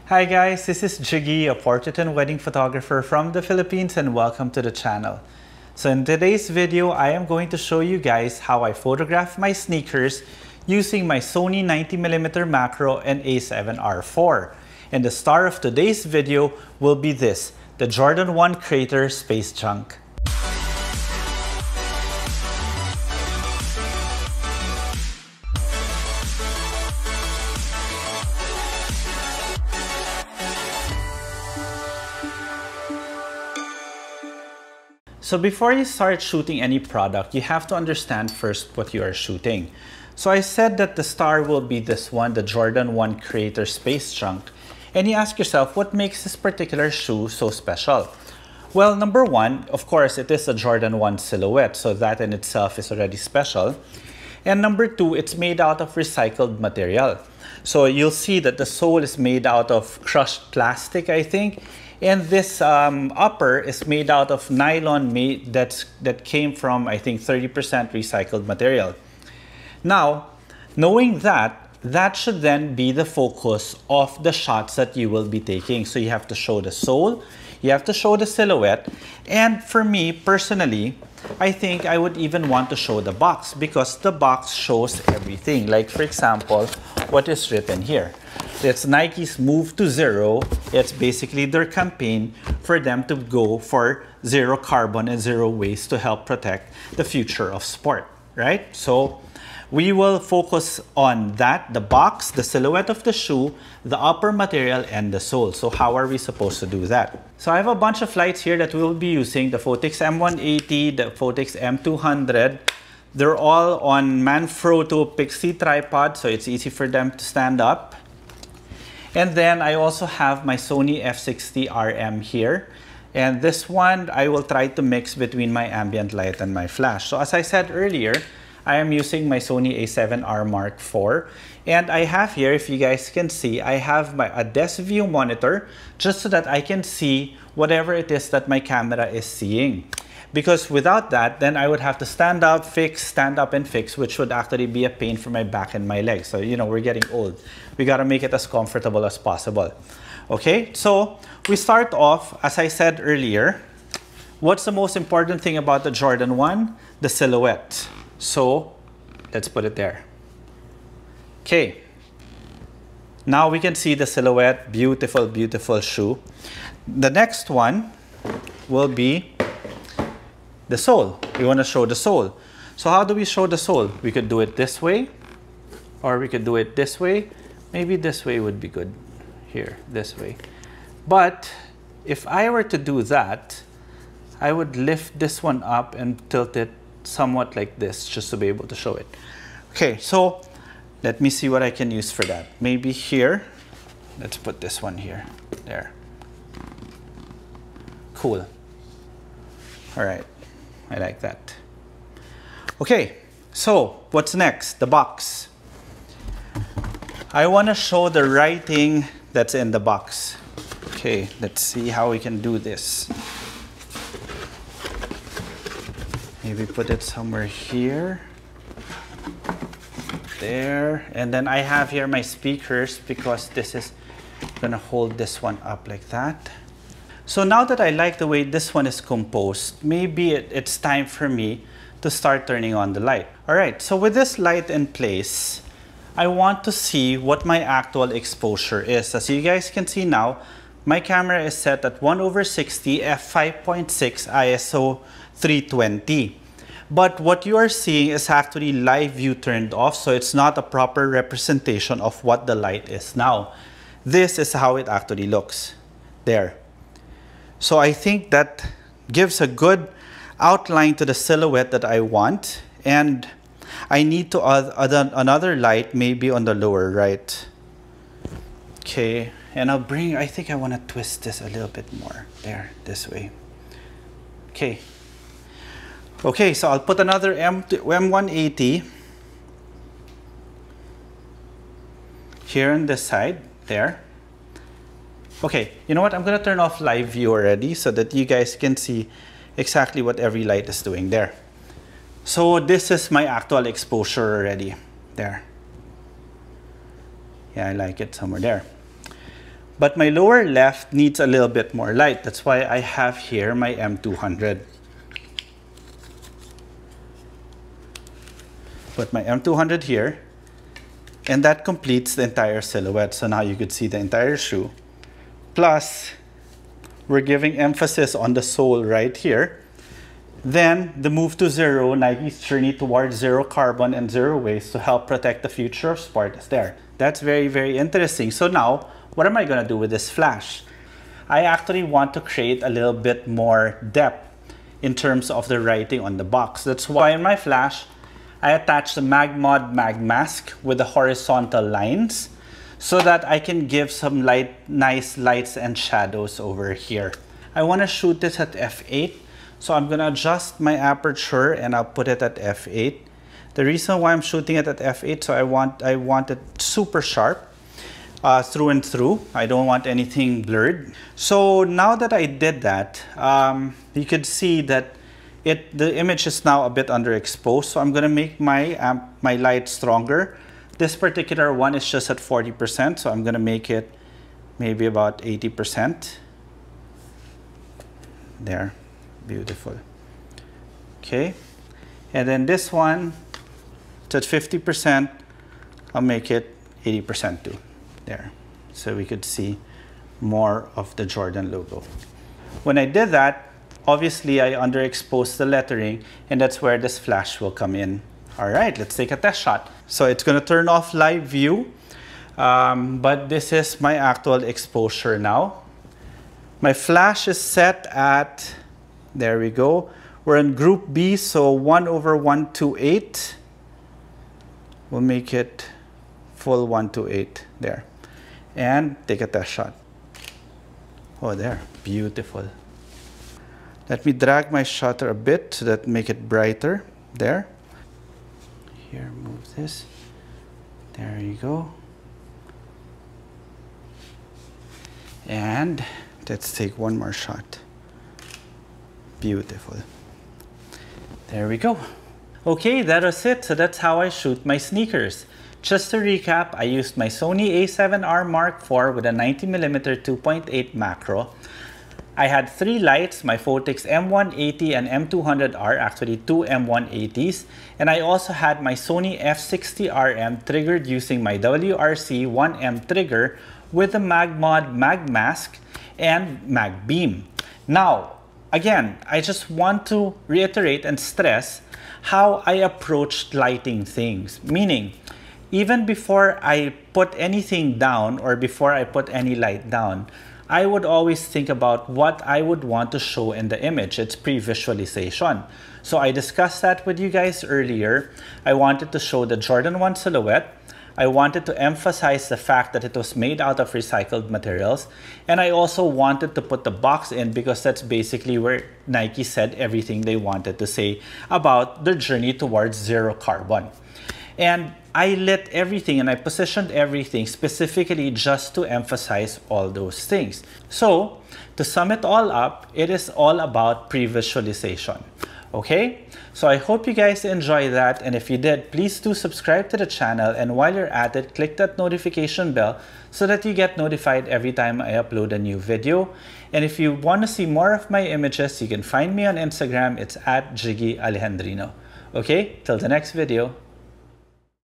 Hi guys, this is Jiggy, a portrait and wedding photographer from the Philippines, and welcome to the channel. So in today's video, I am going to show you guys how I photograph my sneakers using my Sony 90mm macro and A7R IV. And the star of today's video will be this, the Jordan 1 Crater Space Junk. So before you start shooting any product, you have to understand first what you are shooting. So I said that the star will be this one, the Jordan 1 Crater Space Junk. And you ask yourself, what makes this particular shoe so special? Well, number one, of course, it is a Jordan 1 silhouette, so that in itself is already special. And number two, it's made out of recycled material. So you'll see that the sole is made out of crushed plastic, I think. And this upper is made out of nylon that came from, I think, 30% recycled material. Now, knowing that, that should then be the focus of the shots that you will be taking. So you have to show the sole, you have to show the silhouette, and for me, personally, I think I would even want to show the box because the box shows everything. Like, for example, what is written here. It's Nike's move to zero. It's basically their campaign for them to go for zero carbon and zero waste to help protect the future of sport, right? So we will focus on that, the box, the silhouette of the shoe, the upper material, and the sole. So how are we supposed to do that? So I have a bunch of lights here that we will be using, the Phottix M180, the Phottix M200. They're all on Manfrotto Pixie tripod, so it's easy for them to stand up. And then I also have my Sony F60RM here. And this one, I will try to mix between my ambient light and my flash. So as I said earlier, I am using my Sony A7R Mark IV. And I have here, if you guys can see, I have a desk view monitor just so that I can see whatever it is that my camera is seeing. Because without that, then I would have to stand up, fix, stand up and fix, which would actually be a pain for my back and my legs. So, you know, we're getting old. We gotta make it as comfortable as possible. Okay, so we start off, as I said earlier, what's the most important thing about the Jordan 1? The silhouette. So let's put it there. Okay, now we can see the silhouette, beautiful, beautiful shoe. The next one will be the sole. We want to show the sole. So how do we show the sole? We could do it this way, or we could do it this way. Maybe this way would be good. Here, this way. But if I were to do that, I would lift this one up and tilt it somewhat like this, just to be able to show it. Okay, so let me see what I can use for that. Maybe here. Let's put this one here. There. Cool. All right. I like that. Okay, so what's next? The box. I want to show the writing that's in the box. Okay, let's see how we can do this. Maybe put it somewhere here. There. And then I have here my speakers because this is gonna hold this one up like that. So now that I like the way this one is composed, maybe it's time for me to start turning on the light. All right, so with this light in place, I want to see what my actual exposure is. As you guys can see now, my camera is set at 1/60 f5.6 ISO 320. But what you are seeing is actually live view turned off, so it's not a proper representation of what the light is now. This is how it actually looks. There. So I think that gives a good outline to the silhouette that I want. And I need to add another light maybe on the lower right. Okay, and I'll bring, I think I want to twist this a little bit more. There, this way. Okay. Okay, so I'll put another M180 here on this side, there. Okay, you know what? I'm gonna turn off live view already so that you guys can see exactly what every light is doing there. So this is my actual exposure already, there. Yeah, I like it somewhere there. But my lower left needs a little bit more light. That's why I have here my M200. Put my M200 here, and that completes the entire silhouette. So now you could see the entire shoe. Plus, we're giving emphasis on the sole right here. Then the move to zero, Nike's journey towards zero carbon and zero waste to help protect the future of sport is there. That's very, very interesting. So now, what am I gonna do with this flash? I actually want to create a little bit more depth in terms of the writing on the box. That's why in my flash, I attached the MagMod MagMask with the horizontal lines so that I can give some nice lights and shadows over here. I want to shoot this at f8, so I'm going to adjust my aperture and I'll put it at f8. The reason why I'm shooting it at f8, so I want it super sharp through and through. I don't want anything blurred. So now that I did that, you could see that the image is now a bit underexposed, so I'm gonna make my light stronger. This particular one is just at 40%, so I'm gonna make it maybe about 80%. There, beautiful. Okay, and then this one, it's at 50%. I'll make it 80% too. There, so we could see more of the Jordan logo. When I did that, obviously, I underexposed the lettering, and that's where this flash will come in. All right, let's take a test shot. So it's gonna turn off live view, but this is my actual exposure now. My flash is set at, there we go. We're in group B, so 1/128. We'll make it full 128 there. And take a test shot. Oh, there, beautiful. Let me drag my shutter a bit so that make it brighter. There. Here, move this. There you go. And let's take one more shot. Beautiful. There we go. Okay, that was it. So that's how I shoot my sneakers. Just to recap, I used my Sony A7R Mark IV with a 90mm 2.8 macro. I had 3 lights, my Phottix M180 and M200r, actually 2 M180s, and I also had my Sony F60RM triggered using my WRC-1M trigger with the MagMod MagMask and MagBeam. Now, again, I just want to reiterate and stress how I approached lighting things, meaning even before I put anything down or before I put any light down, I would always think about what I would want to show in the image. It's pre-visualization. So I discussed that with you guys earlier. I wanted to show the Jordan 1 silhouette. I wanted to emphasize the fact that it was made out of recycled materials. And I also wanted to put the box in because that's basically where Nike said everything they wanted to say about their journey towards zero carbon. And I lit everything and I positioned everything specifically just to emphasize all those things. So, to sum it all up, it is all about pre-visualization. Okay? So I hope you guys enjoy that, and if you did, please do subscribe to the channel, and while you're at it, click that notification bell so that you get notified every time I upload a new video. And if you want to see more of my images, you can find me on Instagram. It's at Jiggy Alejandrino. Okay? Till the next video.